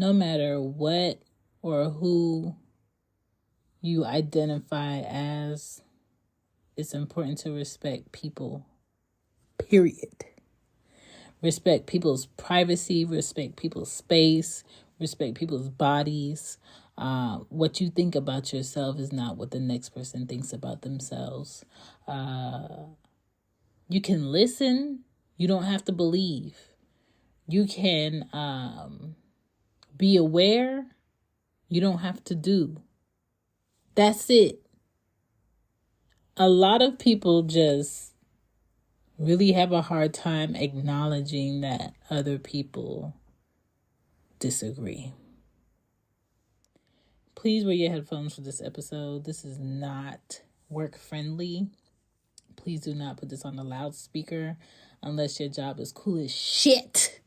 no matter what or who you identify as, it's important to respect people, period. Respect people's privacy, respect people's space, respect people's bodies. What you think about yourself is not what the next person thinks about themselves. You can listen. You don't have to believe. You can be aware. You don't have to do. That's it. A lot of people just really have a hard time acknowledging that other people disagree. Please wear your headphones for this episode. This is not work friendly. Please do not put this on the loudspeaker unless your job is cool as shit.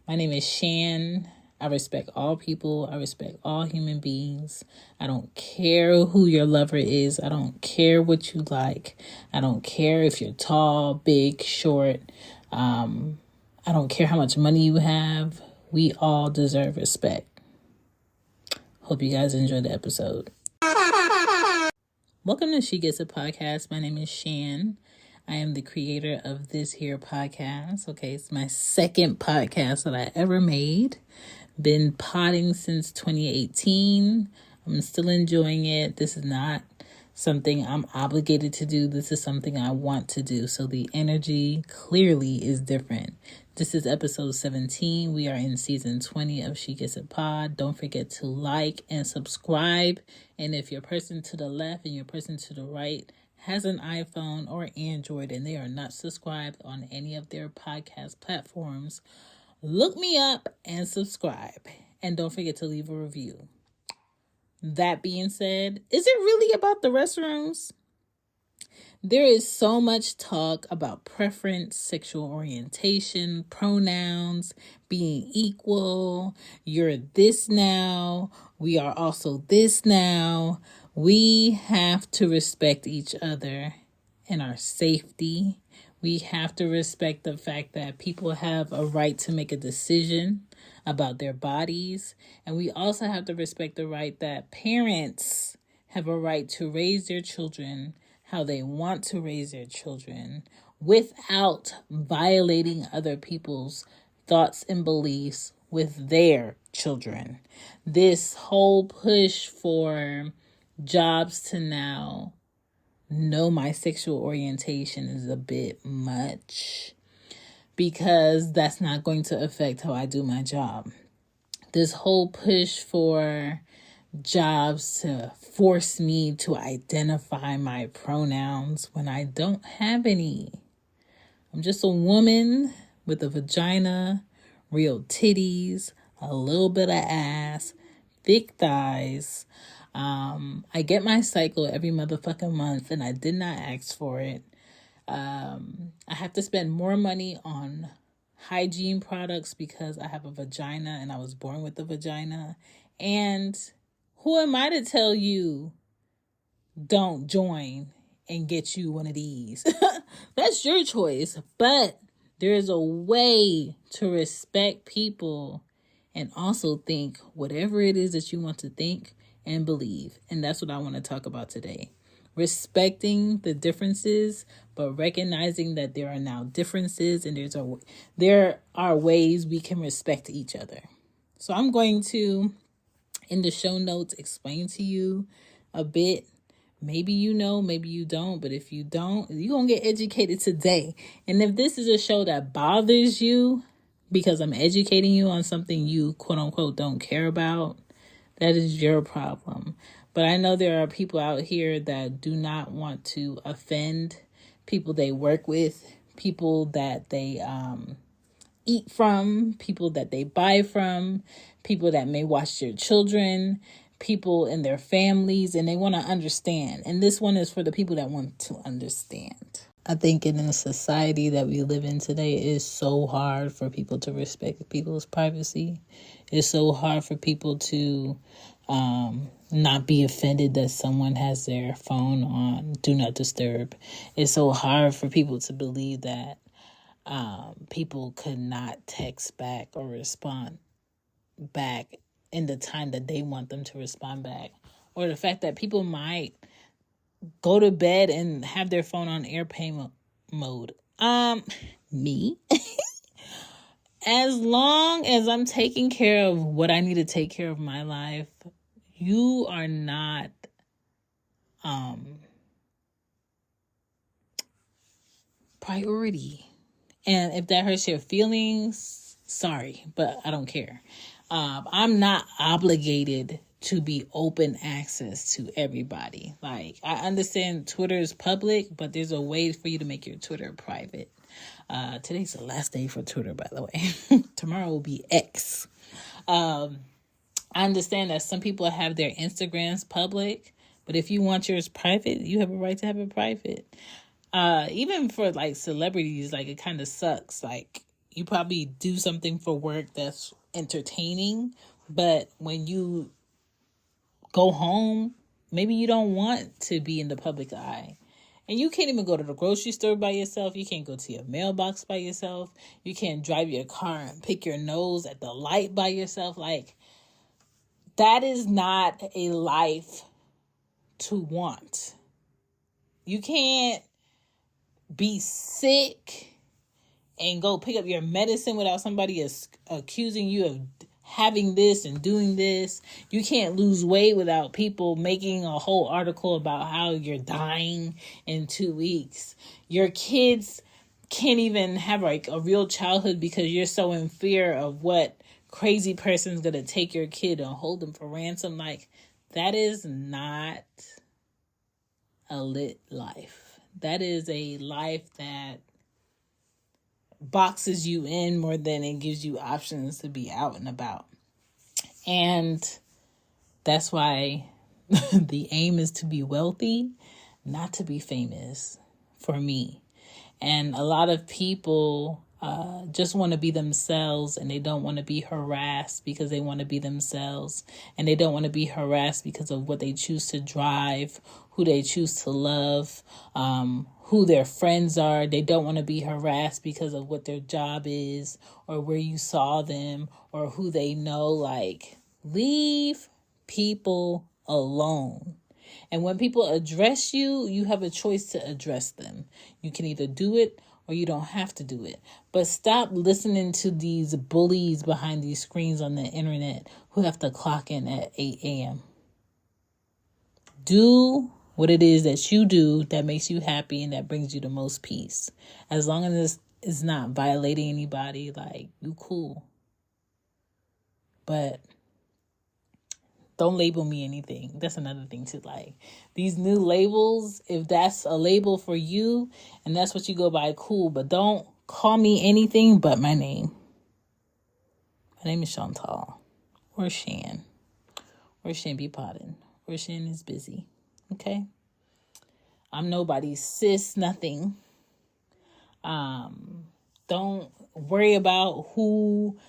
My name is Shan. I respect all people. I respect all human beings. I don't care who your lover is. I don't care what you like. I don't care if you're tall, big, short. I don't care how much money you have. We all deserve respect. Hope you guys enjoyed the episode. Welcome to She Gets It podcast. My name is Shan. I am the creator of this here podcast. Okay, it's my second podcast that I ever made. Been potting since 2018. I'm still enjoying it. This is not something I'm obligated to do. This is something I want to do. So the energy clearly is different. This is episode 17. We are in season 20 of She Gets It Pod. Don't forget to like and subscribe. And if your person to the left and your person to the right has an iPhone or Android and they are not subscribed on any of their podcast platforms, look me up and subscribe. And don't forget to leave a review. That being said, is it really about the restrooms? There is so much talk about preference, sexual orientation, pronouns, being equal. You're this now. We are also this now. We have to respect each other and our safety. We have to respect the fact that people have a right to make a decision about their bodies. And we also have to respect the right that parents have a right to raise their children how they want to raise their children without violating other people's thoughts and beliefs with their children. This whole push for jobs to now know my sexual orientation is a bit much because that's not going to affect how I do my job. This whole push for jobs to force me to identify my pronouns when I don't have any. I'm just a woman with a vagina, real titties, a little bit of ass, thick thighs. I get my cycle every motherfucking month and I did not ask for it. I have to spend more money on hygiene products because I have a vagina and I was born with a vagina. And who am I to tell you don't join and get you one of these? That's your choice. But there is a way to respect people and also think whatever it is that you want to think and believe. And that's what I want to talk about today. Respecting the differences, but recognizing that there are now differences and there are ways we can respect each other. So I'm going to, in the show notes, explain to you a bit. Maybe you know, maybe you don't. But if you don't, you're going to get educated today. And if this is a show that bothers you because I'm educating you on something you, quote unquote, don't care about, that is your problem. But I know there are people out here that do not want to offend people they work with, people that they eat from, people that they buy from, people that may watch their children, people in their families, and they want to understand. And this one is for the people that want to understand. I think in the society that we live in today, it is so hard for people to respect people's privacy. It's so hard for people to not be offended that someone has their phone on Do Not Disturb. It's so hard for people to believe that people could not text back or respond back in the time that they want them to respond back. Or the fact that people might go to bed and have their phone on airplane mode. Me. As long as I'm taking care of what I need to take care of in my life, you are not priority. And if that hurts your feelings, sorry, but I don't care. I'm not obligated to be open access to everybody. Like, I understand Twitter is public, but there's a way for you to make your Twitter private. Today's the last day for Twitter, by the way. Tomorrow will be X. I understand that some people have their Instagrams public, but if you want yours private, you have a right to have it private. Even for like celebrities, like, it kind of sucks. Like, you probably do something for work that's entertaining, but when you go home, maybe you don't want to be in the public eye. And you can't even go to the grocery store by yourself. You can't go to your mailbox by yourself. You can't drive your car and pick your nose at the light by yourself. Like, that is not a life to want. You can't be sick and go pick up your medicine without somebody accusing you of having this and doing this. You can't lose weight without people making a whole article about how you're dying in 2 weeks. Your kids can't even have like a real childhood because you're so in fear of what crazy person's gonna take your kid and hold them for ransom. Like, that is not a lit life. That is a life that boxes you in more than it gives you options to be out and about. And that's why the aim is to be wealthy, not to be famous, for me. And a lot of people just want to be themselves, and they don't want to be harassed because they want to be themselves, and they don't want to be harassed because of what they choose to drive, who they choose to love, who their friends are. They don't want to be harassed because of what their job is or where you saw them or who they know. Like, leave people alone. And when people address you, you have a choice to address them. You can either do it or you don't have to do it. But stop listening to these bullies behind these screens on the internet who have to clock in at 8 a.m. Do what it is that you do that makes you happy and that brings you the most peace. As long as it's not violating anybody, like, you cool. But don't label me anything. That's another thing too. Like, these new labels, if that's a label for you and that's what you go by, cool. But don't call me anything but my name. My name is Chantal. Or Shan. Or Shan be potting. Or Shan is busy. Okay? I'm nobody's sis, nothing. Don't worry about who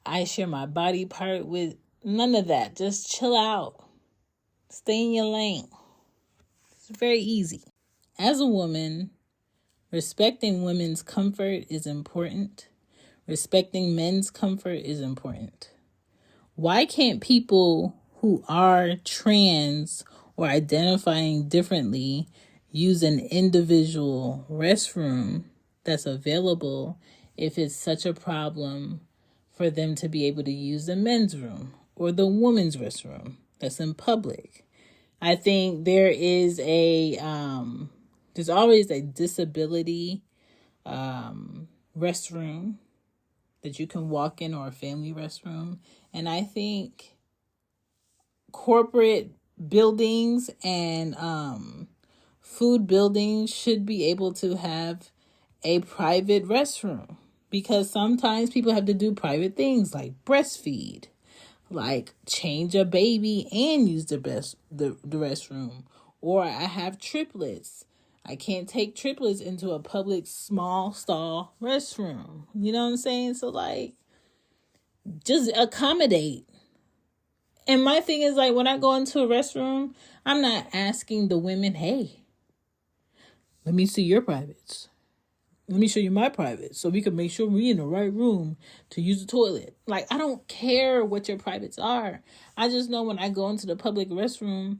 I share my body part with. None of that. Just chill out. Stay in your lane. It's very easy. As a woman, respecting women's comfort is important. Respecting men's comfort is important. Why can't people who are trans or identifying differently use an individual restroom that's available if it's such a problem for them to be able to use the men's room or the woman's restroom that's in public? I think there is there's always a disability restroom that you can walk in, or a family restroom. And I think corporate buildings and food buildings should be able to have a private restroom, because sometimes people have to do private things like breastfeed, like change a baby and use the restroom. Or I have triplets. I can't take triplets into a public small stall restroom. You know what I'm saying? So, like, just accommodate. And my thing is, like, when I go into a restroom, I'm not asking the women, hey, let me see your privates. Let me show you my private so we can make sure we're in the right room to use the toilet. Like, I don't care what your privates are. I just know when I go into the public restroom,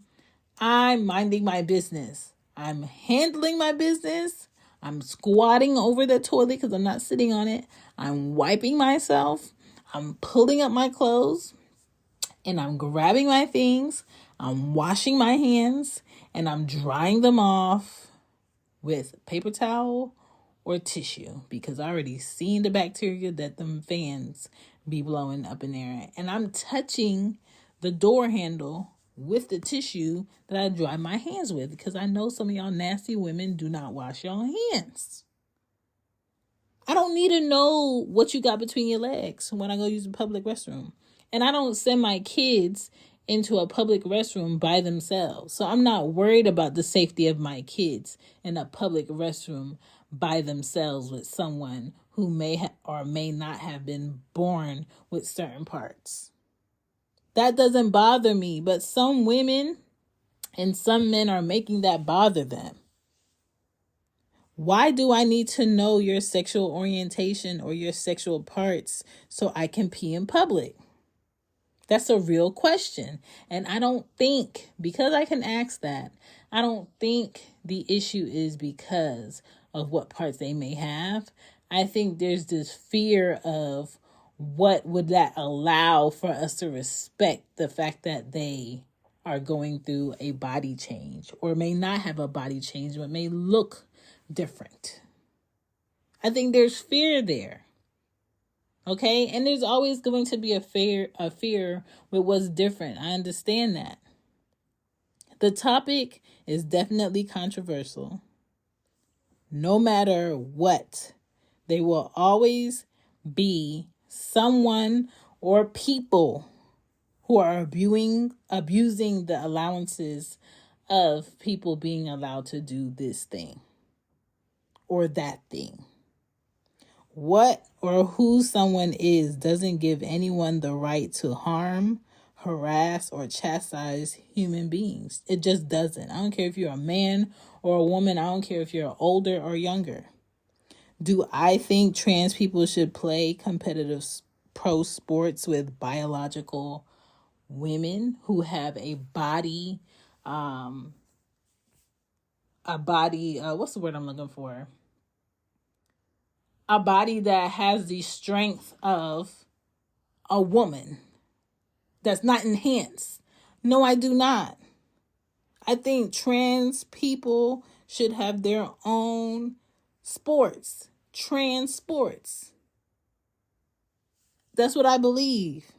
I'm minding my business. I'm handling my business. I'm squatting over the toilet because I'm not sitting on it. I'm wiping myself. I'm pulling up my clothes and I'm grabbing my things. I'm washing my hands and I'm drying them off with paper towel or tissue because I already seen the bacteria that them fans be blowing up in there. And I'm touching the door handle with the tissue that I dry my hands with because I know some of y'all nasty women do not wash your hands. I don't need to know what you got between your legs when I go use a public restroom. And I don't send my kids into a public restroom by themselves. So I'm not worried about the safety of my kids in a public restroom by themselves with someone who may or may not have been born with certain parts. That doesn't bother me, but some women and some men are making that bother them. Why do I need to know your sexual orientation or your sexual parts so I can pee in public? That's a real question. And I don't think, because I can ask that, I don't think the issue is because of what parts they may have. I think there's this fear of what would that allow for us to respect the fact that they are going through a body change or may not have a body change, but may look different. I think there's fear there. Okay, and there's always going to be a fear with what's different. I understand that. The topic is definitely controversial. No matter what, there will always be someone or people who are abusing the allowances of people being allowed to do this thing or that thing. What or who someone is doesn't give anyone the right to harm, harass, or chastise human beings. It just doesn't. I don't care if you're a man or a woman. I don't care if you're older or younger. Do I think trans people should play competitive pro sports with biological women who have a body, what's the word I'm looking for? A body that has the strength of a woman that's not enhanced? No, I do not. I think trans people should have their own sports, trans sports. That's what I believe.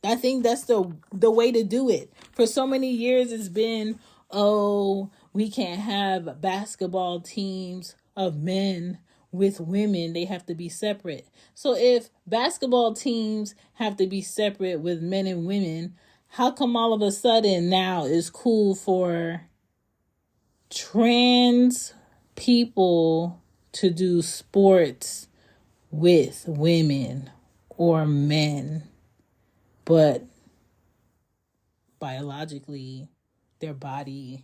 I think that's the way to do it. For so many years, it's been, oh, we can't have basketball teams of men with women. They have to be separate. So if basketball teams have to be separate with men and women, how come all of a sudden now it's cool for trans people to do sports with women or men, but biologically their body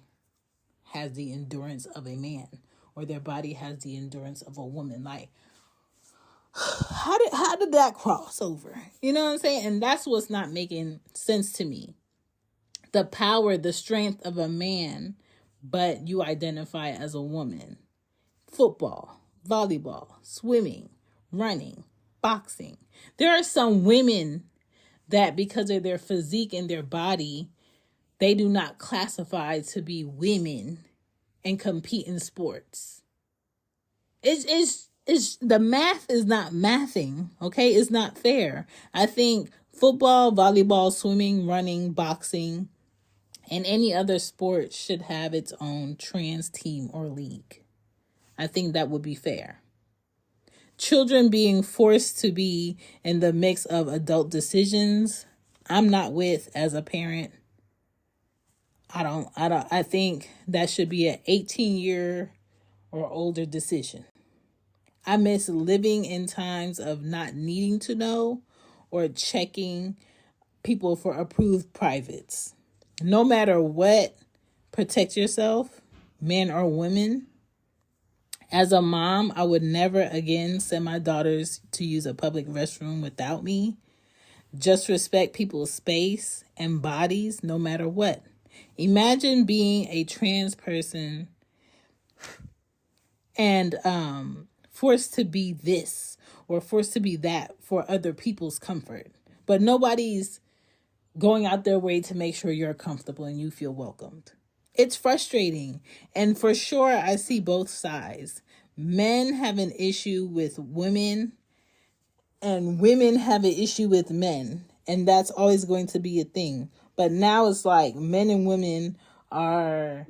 has the endurance of a man or their body has the endurance of a woman? Like, how did that cross over? You know what I'm saying? And that's what's not making sense to me. The power, the strength of a man, but you identify as a woman. Football, volleyball, swimming, running, boxing. There are some women that because of their physique and their body, they do not classify to be women and compete in sports. It's the math is not mathing, okay? It's not fair. I think football, volleyball, swimming, running, boxing, and any other sport should have its own trans team or league. I think that would be fair. Children being forced to be in the mix of adult decisions, I'm not with as a parent. I think that should be an 18-year or older decision. I miss living in times of not needing to know or checking people for approved privates. No matter what, protect yourself, men or women. As a mom, I would never again send my daughters to use a public restroom without me. Just respect people's space and bodies no matter what. Imagine being a trans person and forced to be this or forced to be that for other people's comfort. But nobody's going out their way to make sure you're comfortable and you feel welcomed. It's frustrating. And for sure, I see both sides. Men have an issue with women and women have an issue with men. And that's always going to be a thing. But now it's like men and women are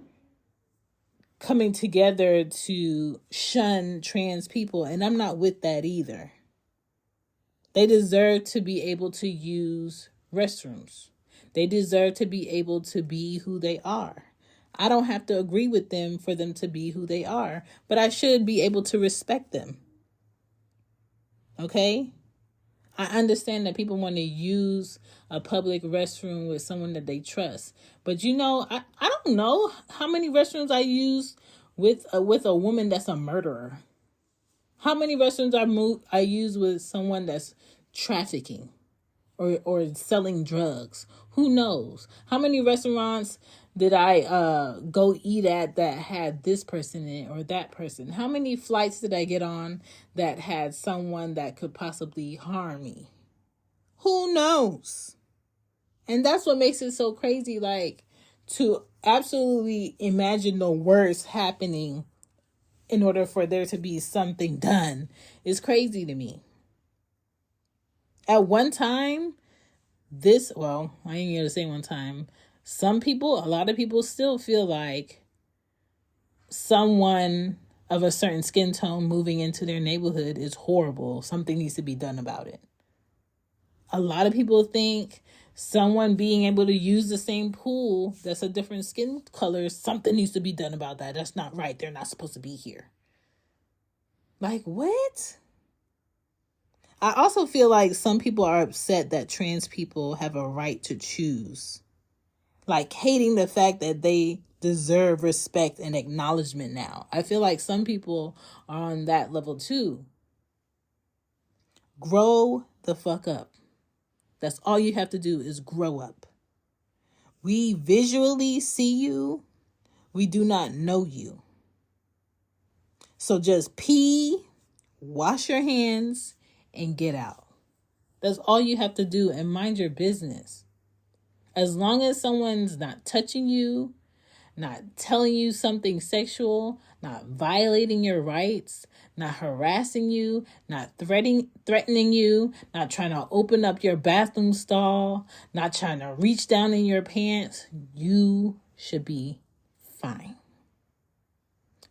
coming together to shun trans people. And I'm not with that either. They deserve to be able to use restrooms. They deserve to be able to be who they are. I don't have to agree with them for them to be who they are, but I should be able to respect them. Okay? I understand that people want to use a public restroom with someone that they trust. But I don't know how many restrooms I use with a woman that's a murderer. How many restrooms I use with someone that's trafficking or selling drugs? Who knows? How many restaurants did I go eat at that had this person in it or that person? How many flights did I get on that had someone that could possibly harm me? Who knows? And that's what makes it so crazy, like to absolutely imagine the worst happening in order for there to be something done is crazy to me. At one time, I ain't going to say one time, a lot of people still feel like someone of a certain skin tone moving into their neighborhood is horrible. Something needs to be done about it. A lot of people think someone being able to use the same pool that's a different skin color, something needs to be done about that. That's not right. They're not supposed to be here. Like, what? I also feel like some people are upset that trans people have a right to choose. Like hating the fact that they deserve respect and acknowledgement now. I feel like some people are on that level too. Grow the fuck up. That's all you have to do is grow up. We visually see you. We do not know you. So just pee, wash your hands, and get out. That's all you have to do, and mind your business. As long as someone's not touching you, not telling you something sexual, not violating your rights, not harassing you, not threatening you, not trying to open up your bathroom stall, not trying to reach down in your pants, you should be fine.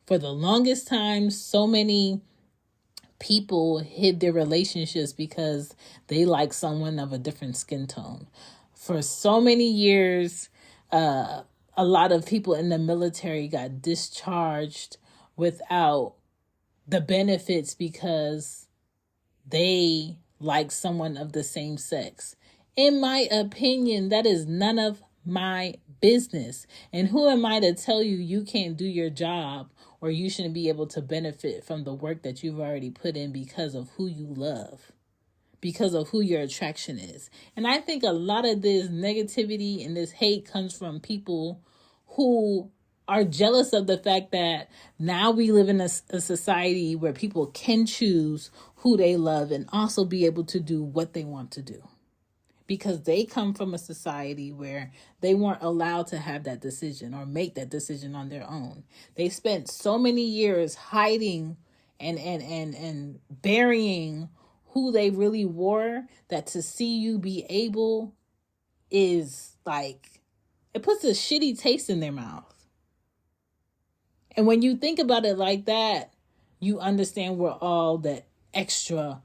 For the longest time, so many people hid their relationships because they like someone of a different skin tone. For so many years, a lot of people in the military got discharged without the benefits because they like someone of the same sex. In my opinion, that is none of my business. And who am I to tell you you can't do your job or you shouldn't be able to benefit from the work that you've already put in because of who you love, because of who your attraction is. And I think a lot of this negativity and this hate comes from people who are jealous of the fact that now we live in a society where people can choose who they love and also be able to do what they want to do. Because they come from a society where they weren't allowed to have that decision or make that decision on their own. They spent so many years hiding and burying who they really were, that to see you be able is like, it puts a shitty taste in their mouth. And when you think about it like that, you understand where all that extra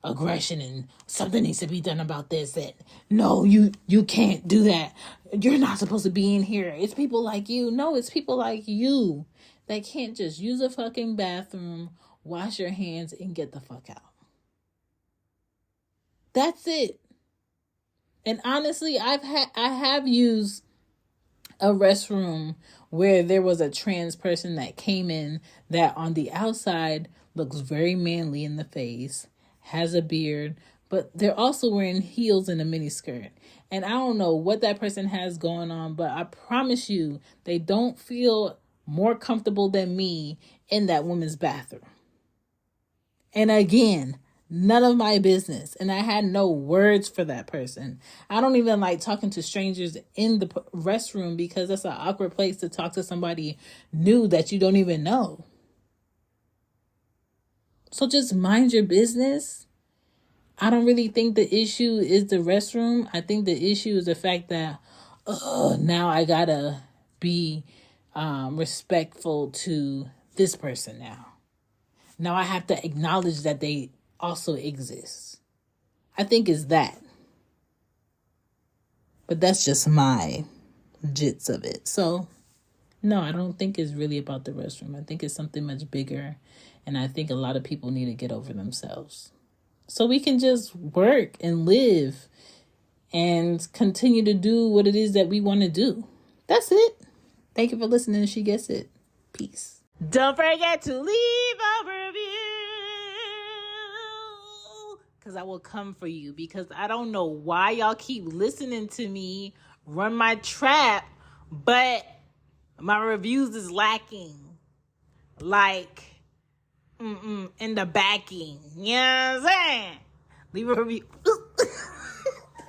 aggression and something needs to be done about this, that no, you can't do that, you're not supposed to be in here, it's people like you. No, it's people like you that can't just use a fucking bathroom, wash your hands, and get the fuck out. That's it. And honestly, I have used a restroom where there was a trans person that came in that on the outside looks very manly in the face, has a beard, but they're also wearing heels and a mini skirt. And I don't know what that person has going on, but I promise you they don't feel more comfortable than me in that woman's bathroom. And again, none of my business. And I had no words for that person. I don't even like talking to strangers in the restroom because that's an awkward place to talk to somebody new that you don't even know. So just mind your business. I don't really think the issue is the restroom. I think the issue is the fact that now I gotta be respectful to this person now. Now I have to acknowledge that they also exist. I think it's that. But that's just my jits of it. So, no, I don't think it's really about the restroom. I think it's something much bigger. And I think a lot of people need to get over themselves. So we can just work and live and continue to do what it is that we want to do. That's it. Thank you for listening. She gets it. Peace. Don't forget to leave a review, because I will come for you, because I don't know why y'all keep listening to me run my trap, but my reviews is lacking. Like, in the backing. You know what I'm saying? Leave a review.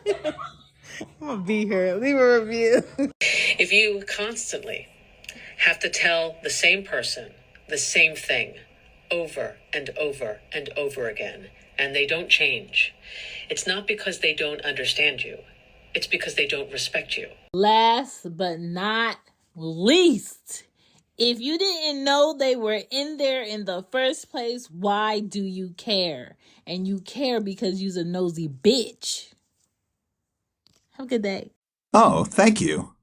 I'm going to be here. Leave a review. If you constantly have to tell the same person the same thing over and over and over again, and they don't change, it's not because they don't understand you. It's because they don't respect you. Last but not least, if you didn't know they were in there in the first place, why do you care? And you care because you're a nosy bitch. Have a good day. Oh, thank you.